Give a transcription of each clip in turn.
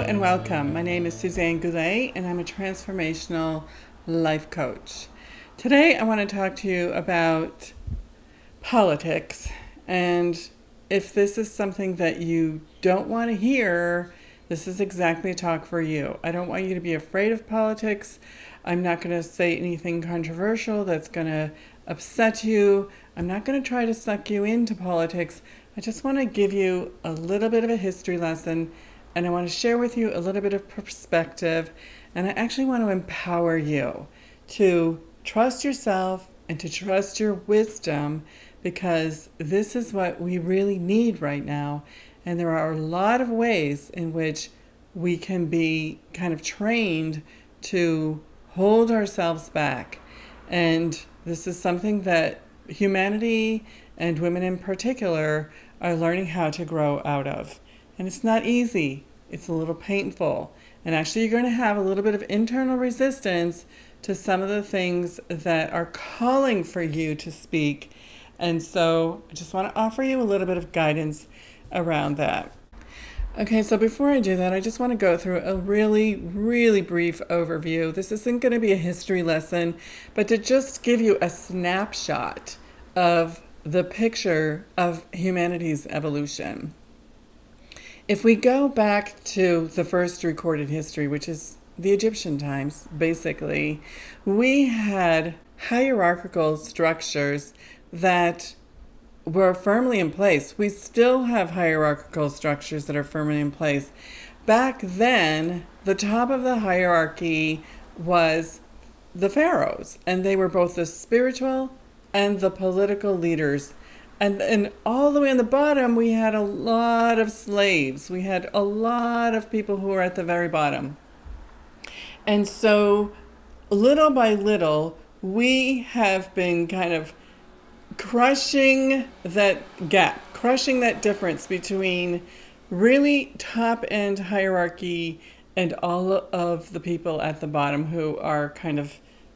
and welcome. My name is Suzanne Goulet and I'm a transformational life coach. Today I want to talk to you about politics, and if this is something that you don't want to hear, this is exactly a talk for you. I don't want you to be afraid of politics. I'm not going to say anything controversial that's going to upset you. I'm not going to try to suck you into politics. I just want to give you a little bit of a history lesson, and I want to share with you a little bit of perspective, and I actually want to empower you to trust yourself and to trust your wisdom, because this is what we really need right now. And there are a lot of ways in which we can be kind of trained to hold ourselves back. And this is something that humanity and women in particular are learning how to grow out of. And it's not easy. It's a little painful. And actually you're going to have a little bit of internal resistance to some of the things that are calling for you to speak. And so I just want to offer you a little bit of guidance around that. Okay, so before I do that, I just want to go through a really, really brief overview. This isn't going to be a history lesson, but to just give you a snapshot of the picture of humanity's evolution. If we go back to the first recorded history, which is the Egyptian times, basically, we had hierarchical structures that were firmly in place. We still have hierarchical structures that are firmly in place. Back then, the top of the hierarchy was the pharaohs, and they were both the spiritual and the political leaders. And all the way on the bottom, we had a lot of slaves. We had a lot of people who were at the very bottom. And so, little by little, we have been kind of crushing that gap, crushing that difference between really top-end hierarchy and all of the people at the bottom who are kind of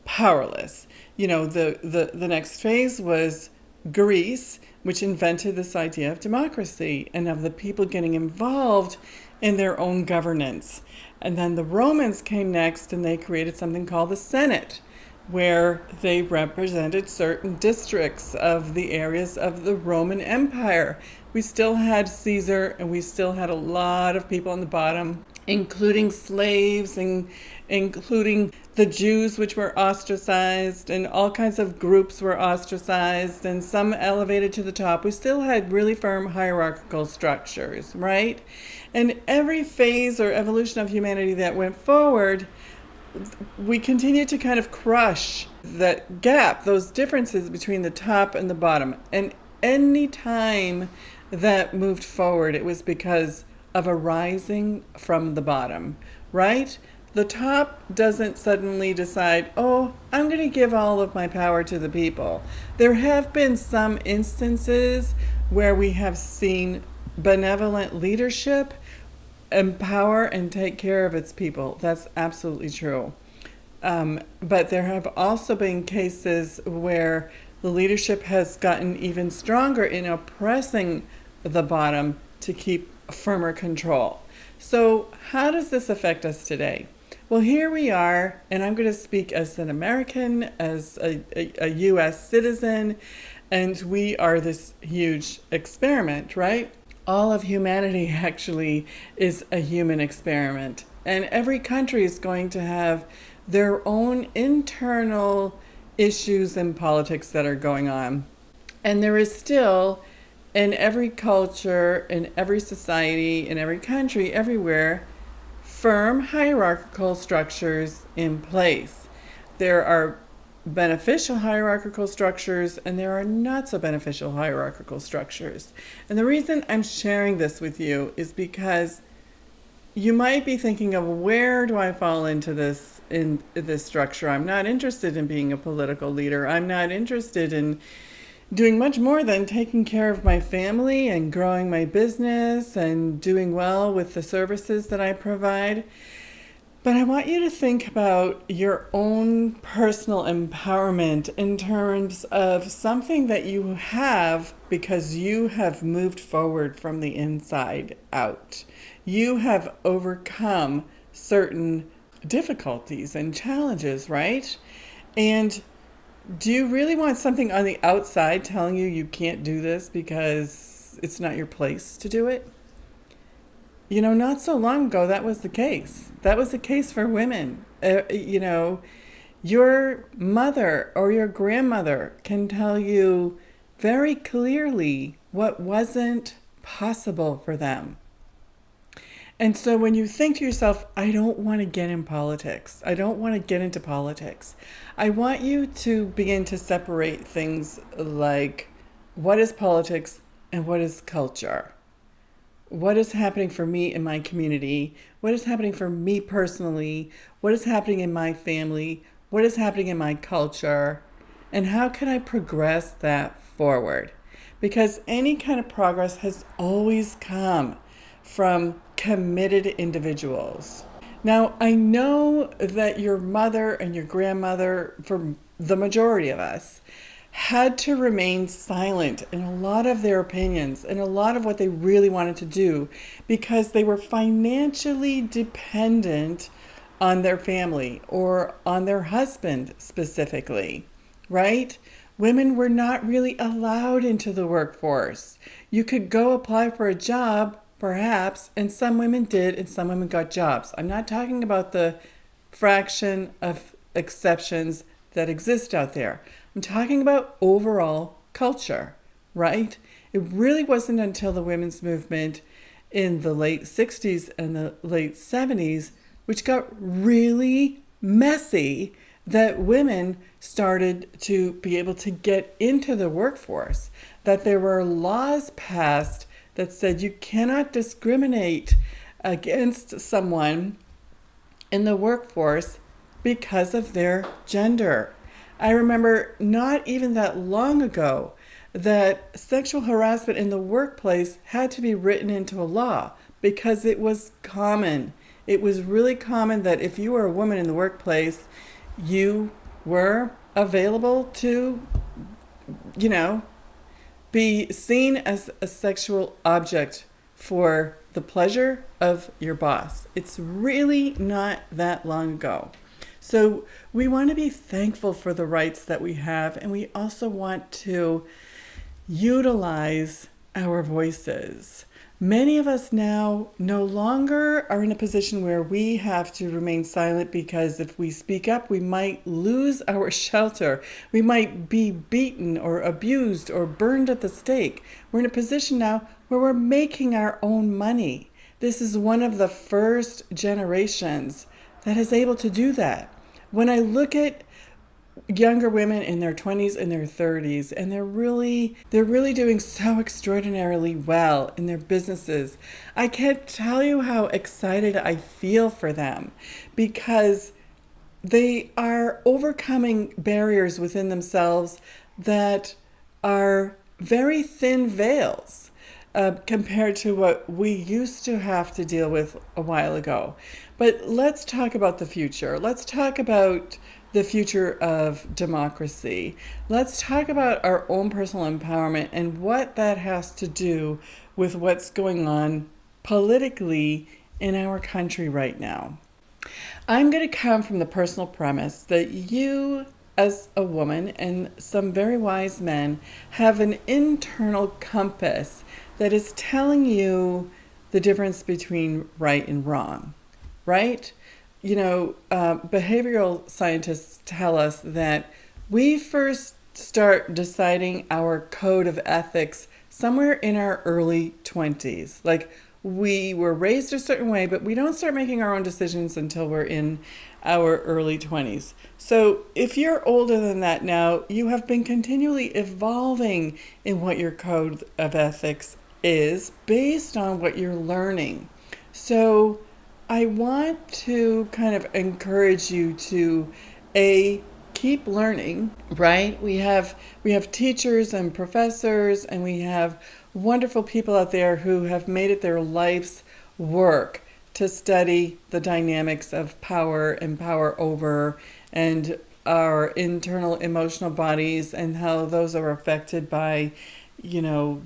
powerless. You know, the next phase was Greece, which invented this idea of democracy and of the people getting involved in their own governance. And then the Romans came next, and they created something called the Senate, where they represented certain districts of the areas of the Roman Empire. We still had Caesar, and we still had a lot of people on the bottom, including slaves and including the Jews, which were ostracized, and all kinds of groups were ostracized, and some elevated to the top. We still had really firm hierarchical structures, right? And every phase or evolution of humanity that went forward, we continued to kind of crush that gap, those differences between the top and the bottom. And any time that moved forward, it was because of a rising from the bottom, right? The top doesn't suddenly decide, oh, I'm going to give all of my power to the people. There have been some instances where we have seen benevolent leadership empower and take care of its people. That's absolutely true. But there have also been cases where the leadership has gotten even stronger in oppressing the bottom to keep firmer control. So how does this affect us today? Well, here we are, and I'm going to speak as an American, as a U.S. citizen, and we are this huge experiment, right? All of humanity actually is a human experiment, and every country is going to have their own internal issues and politics that are going on. And there is still, in every culture, in every society, in every country, everywhere, firm hierarchical structures in place. There are beneficial hierarchical structures, and there are not so beneficial hierarchical structures. And the reason I'm sharing this with you is because you might be thinking of, where do I fall into this, in this structure? I'm not interested in being a political leader. I'm not interested in doing much more than taking care of my family and growing my business and doing well with the services that I provide. But I want you to think about your own personal empowerment in terms of something that you have because you have moved forward from the inside out. You have overcome certain difficulties and challenges, right? And do you really want something on the outside telling you you can't do this because it's not your place to do it? Not so long ago, that was the case. That was the case for women. Your mother or your grandmother can tell you very clearly what wasn't possible for them. And so when you think to yourself, I don't want to get in politics, I don't want to get into politics, I want you to begin to separate things like what is politics and what is culture. What is happening for me in my community? What is happening for me personally? What is happening in my family? What is happening in my culture? And how can I progress that forward? Because any kind of progress has always come from committed individuals. Now, I know that your mother and your grandmother, for the majority of us, had to remain silent in a lot of their opinions and a lot of what they really wanted to do because they were financially dependent on their family or on their husband specifically, right? Women were not really allowed into the workforce. You could go apply for a job, perhaps, and some women did and some women got jobs. I'm not talking about the fraction of exceptions that exist out there. I'm talking about overall culture, right? It really wasn't until the women's movement in the late 60s and the late 70s, which got really messy, that women started to be able to get into the workforce, that there were laws passed that said you cannot discriminate against someone in the workforce because of their gender. I remember not even that long ago that sexual harassment in the workplace had to be written into a law because it was common. It was really common that if you were a woman in the workplace, you were available to, be seen as a sexual object for the pleasure of your boss. It's really not that long ago. So we want to be thankful for the rights that we have, and we also want to utilize our voices. Many of us now no longer are in a position where we have to remain silent because if we speak up, we might lose our shelter. We might be beaten or abused or burned at the stake. We're in a position now where we're making our own money. This is one of the first generations that is able to do that. When I look at younger women in their 20s and their 30s, and they're really doing so extraordinarily well in their businesses, I can't tell you how excited I feel for them because they are overcoming barriers within themselves that are very thin veils compared to what we used to have to deal with a while ago. But let's talk about the future. Let's talk about the future of democracy. Let's talk about our own personal empowerment and what that has to do with what's going on politically in our country right now. I'm going to come from the personal premise that you, as a woman, and some very wise men, have an internal compass that is telling you the difference between right and wrong, right? Behavioral scientists tell us that we first start deciding our code of ethics somewhere in our early 20s. Like, we were raised a certain way, but we don't start making our own decisions until we're in our early 20s. So if you're older than that now, you have been continually evolving in what your code of ethics is based on what you're learning. So I want to kind of encourage you to keep learning, right? We have teachers and professors, and we have wonderful people out there who have made it their life's work to study the dynamics of power and power over and our internal emotional bodies and how those are affected by,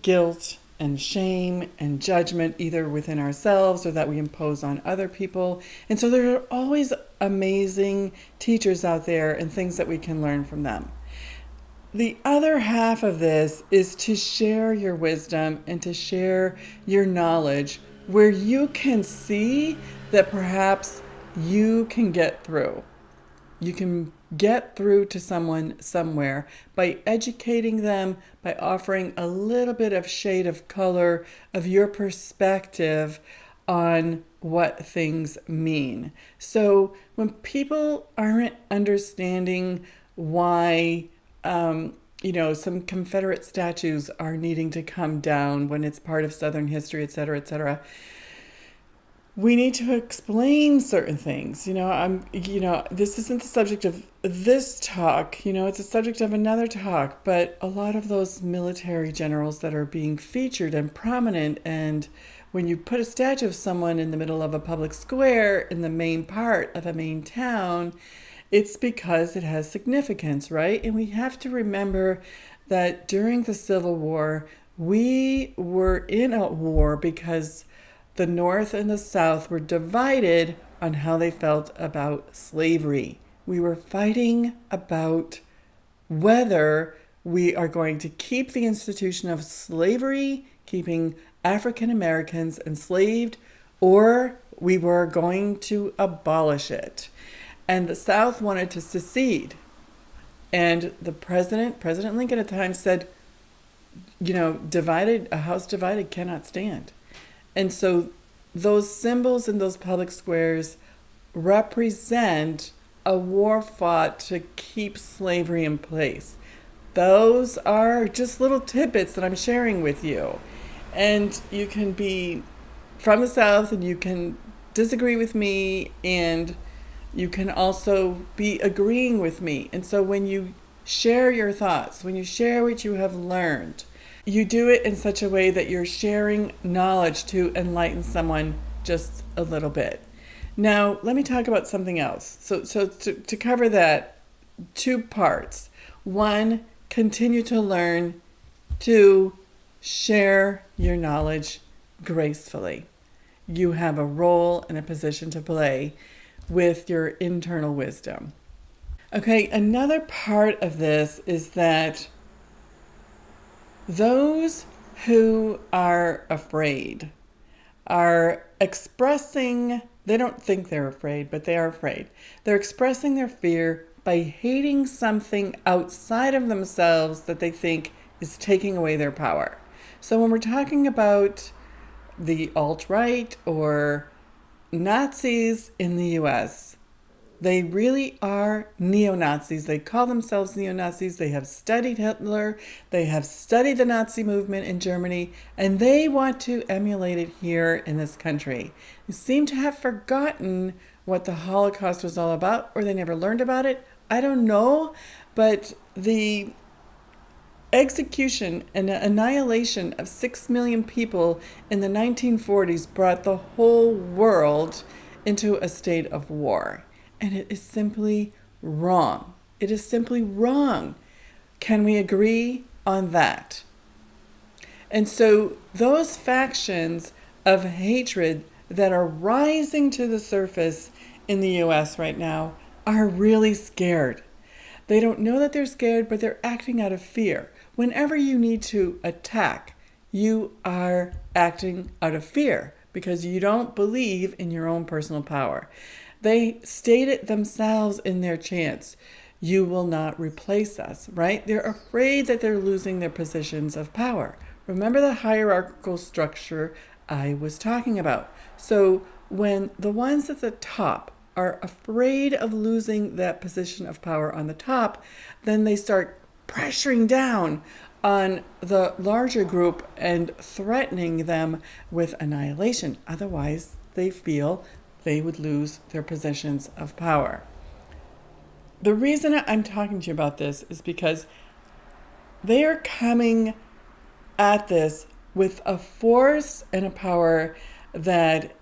guilt and shame and judgment, either within ourselves or that we impose on other people. And so there are always amazing teachers out there and things that we can learn from them. The other half of this is to share your wisdom and to share your knowledge where you can see that perhaps you can get through. You can get through to someone somewhere by educating them, by offering a little bit of shade of color of your perspective on what things mean. So when people aren't understanding why some Confederate statues are needing to come down when it's part of Southern history, et cetera, we need to explain certain things. This isn't the subject of this talk, it's a subject of another talk, but a lot of those military generals that are being featured and prominent, and when you put a statue of someone in the middle of a public square in the main part of a main town, it's because it has significance, right? And we have to remember that during the Civil War, we were in a war because the North and the South were divided on how they felt about slavery. We were fighting about whether we are going to keep the institution of slavery, keeping African Americans enslaved, or we were going to abolish it. And the South wanted to secede. And the President Lincoln at the time said, a house divided cannot stand. And so those symbols in those public squares represent a war fought to keep slavery in place. Those are just little tidbits that I'm sharing with you. And you can be from the South and you can disagree with me, and you can also be agreeing with me. And so when you share your thoughts, when you share what you have learned, you do it in such a way that you're sharing knowledge to enlighten someone just a little bit. Now, let me talk about something else. So to cover that, 2 parts. 1, continue to learn. 2, share your knowledge gracefully. You have a role and a position to play with your internal wisdom. Okay, another part of this is that those who are afraid are expressing, they don't think they're afraid, but they are afraid. They're expressing their fear by hating something outside of themselves that they think is taking away their power. So when we're talking about the alt-right or Nazis in the US, they really are neo-Nazis. They call themselves neo-Nazis. They have studied Hitler. They have studied the Nazi movement in Germany, and they want to emulate it here in this country. They seem to have forgotten what the Holocaust was all about, or they never learned about it. I don't know, but the execution and annihilation of 6 million people in the 1940s brought the whole world into a state of war. And it is simply wrong. It is simply wrong. Can we agree on that? And so those factions of hatred that are rising to the surface in the US right now are really scared. They don't know that they're scared, but they're acting out of fear. Whenever you need to attack, you are acting out of fear because you don't believe in your own personal power. They state it themselves in their chants. You will not replace us, right? They're afraid that they're losing their positions of power. Remember the hierarchical structure I was talking about. So when the ones at the top are afraid of losing that position of power on the top, then they start pressuring down on the larger group and threatening them with annihilation. Otherwise, they feel they would lose their positions of power. The reason I'm talking to you about this is because they are coming at this with a force and a power that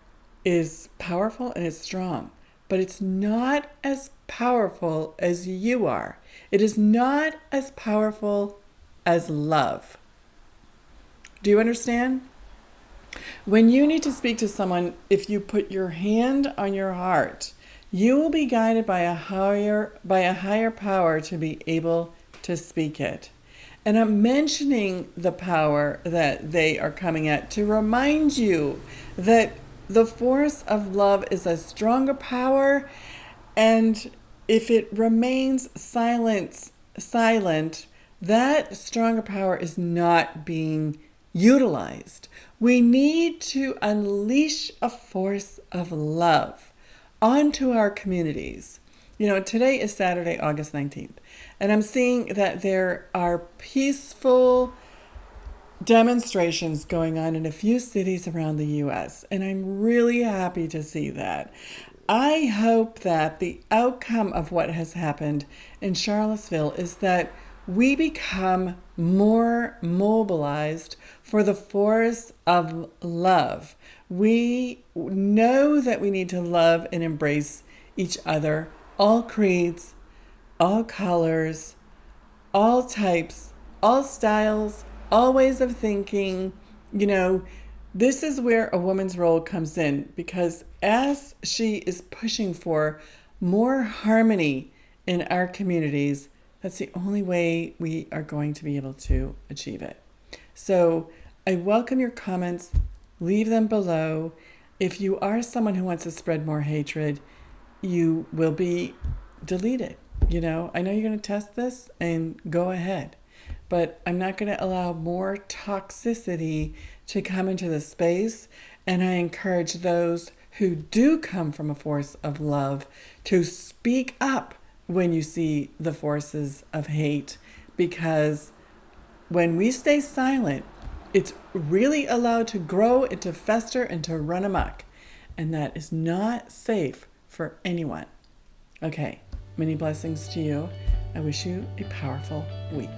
is powerful and it's strong, but it's not as powerful as you are. It is not as powerful as love. Do you understand? When you need to speak to someone, if you put your hand on your heart, you will be guided by a higher power to be able to speak it. And I'm mentioning the power that they are coming at to remind you that the force of love is a stronger power, and if it remains silent, that stronger power is not being utilized. We need to unleash a force of love onto our communities. You know, today is Saturday, August 19th, and I'm seeing that there are peaceful demonstrations going on in a few cities around the U.S., and I'm really happy to see that. I hope that the outcome of what has happened in Charlottesville is that we become more mobilized for the force of love. We know that we need to love and embrace each other, all creeds, all colors, all types, all styles, all ways of thinking. You know, this is where a woman's role comes in, because as she is pushing for more harmony in our communities, that's the only way we are going to be able to achieve it. So I welcome your comments. Leave them below. If you are someone who wants to spread more hatred, you will be deleted. You know, I know you're going to test this, and go ahead. But I'm not going to allow more toxicity to come into the space. And I encourage those who do come from a force of love to speak up when you see the forces of hate, because when we stay silent, it's really allowed to grow and to fester and to run amok. And that is not safe for anyone. Okay, many blessings to you. I wish you a powerful week.